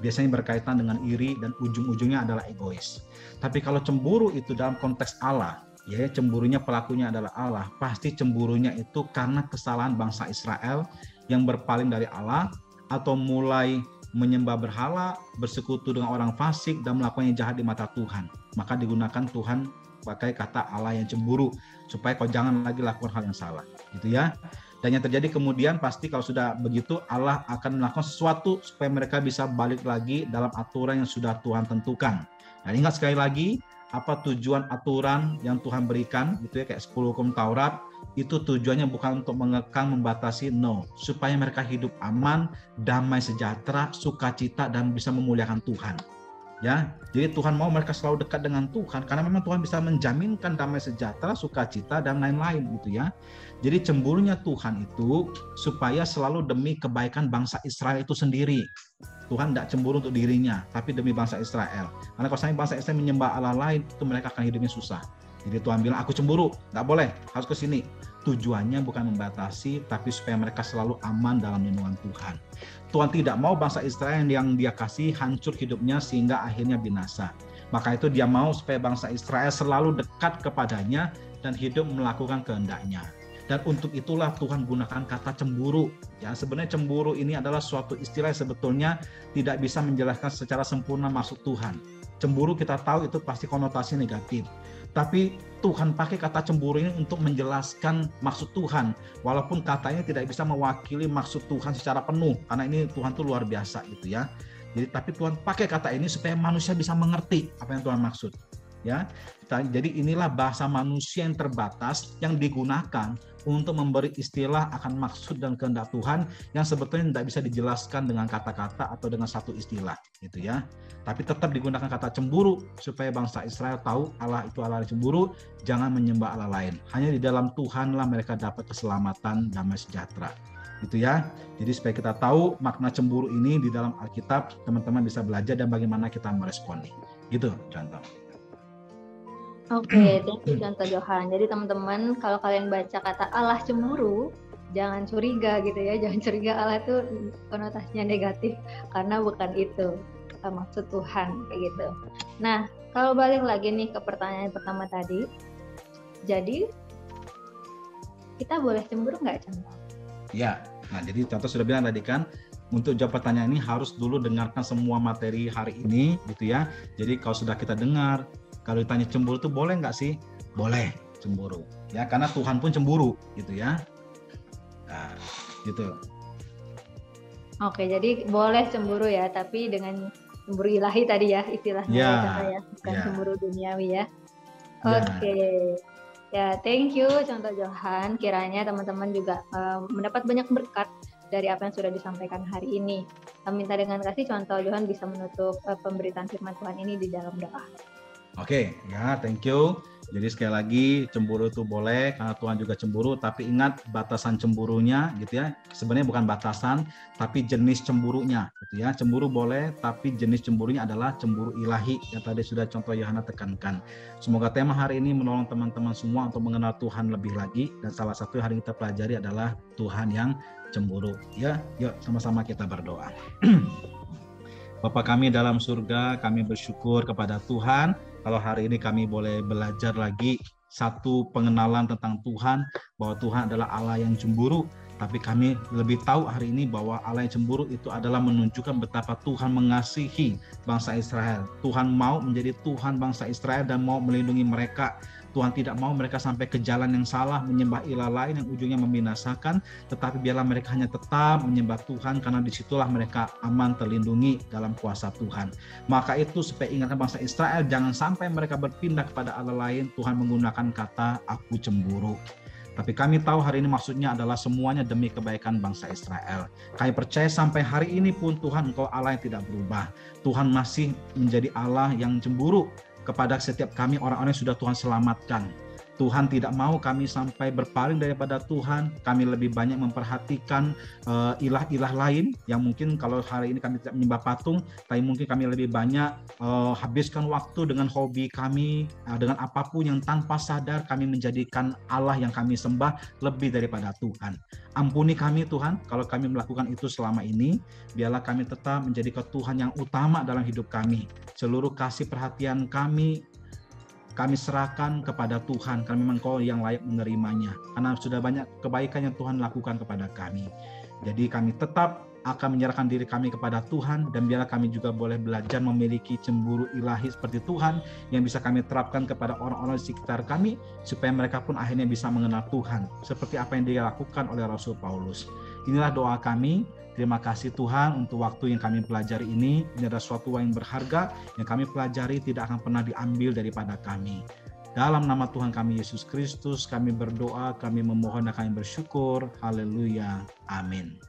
Biasanya berkaitan dengan iri dan ujung-ujungnya adalah egois. Tapi kalau cemburu itu dalam konteks Allah, ya cemburunya pelakunya adalah Allah, pasti cemburunya itu karena kesalahan bangsa Israel yang berpaling dari Allah atau mulai menyembah berhala, bersekutu dengan orang fasik, dan melakukan yang jahat di mata Tuhan. Maka digunakan Tuhan pakai kata Allah yang cemburu, supaya kau jangan lagi lakukan hal yang salah, gitu ya. Dan yang terjadi kemudian pasti kalau sudah begitu, Allah akan melakukan sesuatu supaya mereka bisa balik lagi dalam aturan yang sudah Tuhan tentukan. Dan ingat sekali lagi, apa tujuan aturan yang Tuhan berikan, gitu ya, kayak 10 hukum Taurat, itu tujuannya bukan untuk mengekang, membatasi, no, supaya mereka hidup aman, damai sejahtera, sukacita, dan bisa memuliakan Tuhan. Ya, jadi Tuhan mau mereka selalu dekat dengan Tuhan, karena memang Tuhan bisa menjaminkan damai sejahtera, sukacita, dan lain-lain, gitu ya. Jadi cemburunya Tuhan itu supaya selalu demi kebaikan bangsa Israel itu sendiri. Tuhan tidak cemburu untuk dirinya, tapi demi bangsa Israel. Karena kalau sampai bangsa Israel menyembah Allah lain, itu mereka akan hidupnya susah. Jadi Tuhan bilang, aku cemburu, nggak boleh, harus ke sini. Tujuannya bukan membatasi, tapi supaya mereka selalu aman dalam lindungan Tuhan. Tuhan tidak mau bangsa Israel yang dia kasih hancur hidupnya sehingga akhirnya binasa. Maka itu dia mau supaya bangsa Israel selalu dekat kepadanya dan hidup melakukan kehendaknya. Dan untuk itulah Tuhan gunakan kata cemburu. Ya, sebenarnya cemburu ini adalah suatu istilah yang sebetulnya tidak bisa menjelaskan secara sempurna maksud Tuhan. Cemburu kita tahu itu pasti konotasi negatif. Tapi Tuhan pakai kata cemburu ini untuk menjelaskan maksud Tuhan. Walaupun katanya tidak bisa mewakili maksud Tuhan secara penuh. Karena ini Tuhan tuh luar biasa gitu ya. Jadi tapi Tuhan pakai kata ini supaya manusia bisa mengerti apa yang Tuhan maksud. Ya, jadi inilah bahasa manusia yang terbatas yang digunakan untuk memberi istilah akan maksud dan kehendak Tuhan yang sebetulnya tidak bisa dijelaskan dengan kata-kata atau dengan satu istilah, gitu ya. Tapi tetap digunakan kata cemburu supaya bangsa Israel tahu Allah itu Allah yang cemburu, jangan menyembah Allah lain. Hanya di dalam Tuhanlah mereka dapat keselamatan, damai sejahtera. Gitu ya. Jadi supaya kita tahu makna cemburu ini di dalam Alkitab, teman-teman bisa belajar dan bagaimana kita meresponi. Gitu contoh. Oke, thank you contoh Johan. Jadi teman-teman, kalau kalian baca kata Allah cemburu, jangan curiga gitu ya. Jangan curiga Allah itu konotasinya negatif, karena bukan itu maksud Tuhan kayak gitu. Nah, kalau balik lagi nih ke pertanyaan pertama tadi, jadi kita boleh cemburu nggak, contoh? Ya, nah jadi contoh sudah bilang tadi kan, untuk jawab pertanyaan ini harus dulu dengarkan semua materi hari ini, gitu ya. Jadi kalau sudah kita dengar, kalau ditanya cemburu itu boleh nggak sih? Boleh cemburu. Ya, karena Tuhan pun cemburu, gitu ya. Nah, gitu. Oke, jadi boleh cemburu ya, tapi dengan cemburu ilahi tadi ya istilahnya ya, bukan cemburu duniawi ya. Oke. Ya, thank you contoh Johan. Kiranya teman-teman juga mendapat banyak berkat dari apa yang sudah disampaikan hari ini. Kami minta dengan kasih contoh Johan bisa menutup pemberitaan firman Tuhan ini di dalam doa. Oke, ya, thank you. Jadi sekali lagi, cemburu itu boleh karena Tuhan juga cemburu, tapi ingat batasan cemburunya, gitu ya. Sebenarnya bukan batasan, tapi jenis cemburunya, gitu ya. Cemburu boleh, tapi jenis cemburunya adalah cemburu ilahi yang tadi sudah contoh Yohana tekankan. Semoga tema hari ini menolong teman-teman semua untuk mengenal Tuhan lebih lagi, dan salah satu yang hari kita pelajari adalah Tuhan yang cemburu. Ya, yuk sama-sama kita berdoa. Bapa kami dalam surga, kami bersyukur kepada Tuhan kalau hari ini kami boleh belajar lagi satu pengenalan tentang Tuhan, bahwa Tuhan adalah Allah yang cemburu. Tapi kami lebih tahu hari ini bahwa Allah yang cemburu itu adalah menunjukkan betapa Tuhan mengasihi bangsa Israel. Tuhan mau menjadi Tuhan bangsa Israel dan mau melindungi mereka. Tuhan tidak mau mereka sampai ke jalan yang salah, menyembah ilah lain yang ujungnya membinasakan, tetapi biarlah mereka hanya tetap menyembah Tuhan, karena disitulah mereka aman terlindungi dalam kuasa Tuhan. Maka itu supaya ingatkan bangsa Israel, jangan sampai mereka berpindah kepada Allah lain. Tuhan menggunakan kata aku cemburu. Tapi kami tahu hari ini maksudnya adalah semuanya demi kebaikan bangsa Israel. Kami percaya sampai hari ini pun Tuhan Engkau Allah yang tidak berubah. Tuhan masih menjadi Allah yang cemburu kepada setiap kami orang-orang yang sudah Tuhan selamatkan. Tuhan tidak mau kami sampai berpaling daripada Tuhan. Kami lebih banyak memperhatikan ilah-ilah lain yang mungkin kalau hari ini kami tidak menyembah patung, tapi mungkin kami lebih banyak habiskan waktu dengan hobi kami, dengan apapun yang tanpa sadar kami menjadikan Allah yang kami sembah lebih daripada Tuhan. Ampuni kami Tuhan kalau kami melakukan itu selama ini. Biarlah kami tetap menjadi Tuhan yang utama dalam hidup kami. Seluruh kasih perhatian kami serahkan kepada Tuhan, karena memang Kau yang layak menerimanya. Karena sudah banyak kebaikan yang Tuhan lakukan kepada kami. Jadi kami tetap akan menyerahkan diri kami kepada Tuhan, dan biarlah kami juga boleh belajar memiliki cemburu ilahi seperti Tuhan yang bisa kami terapkan kepada orang-orang di sekitar kami, supaya mereka pun akhirnya bisa mengenal Tuhan seperti apa yang dilakukan oleh Rasul Paulus. Inilah doa kami. Terima kasih Tuhan untuk waktu yang kami pelajari ini. Ini adalah suatu yang berharga yang kami pelajari tidak akan pernah diambil daripada kami. Dalam nama Tuhan kami Yesus Kristus kami berdoa, kami memohon dan kami bersyukur. Haleluya. Amin.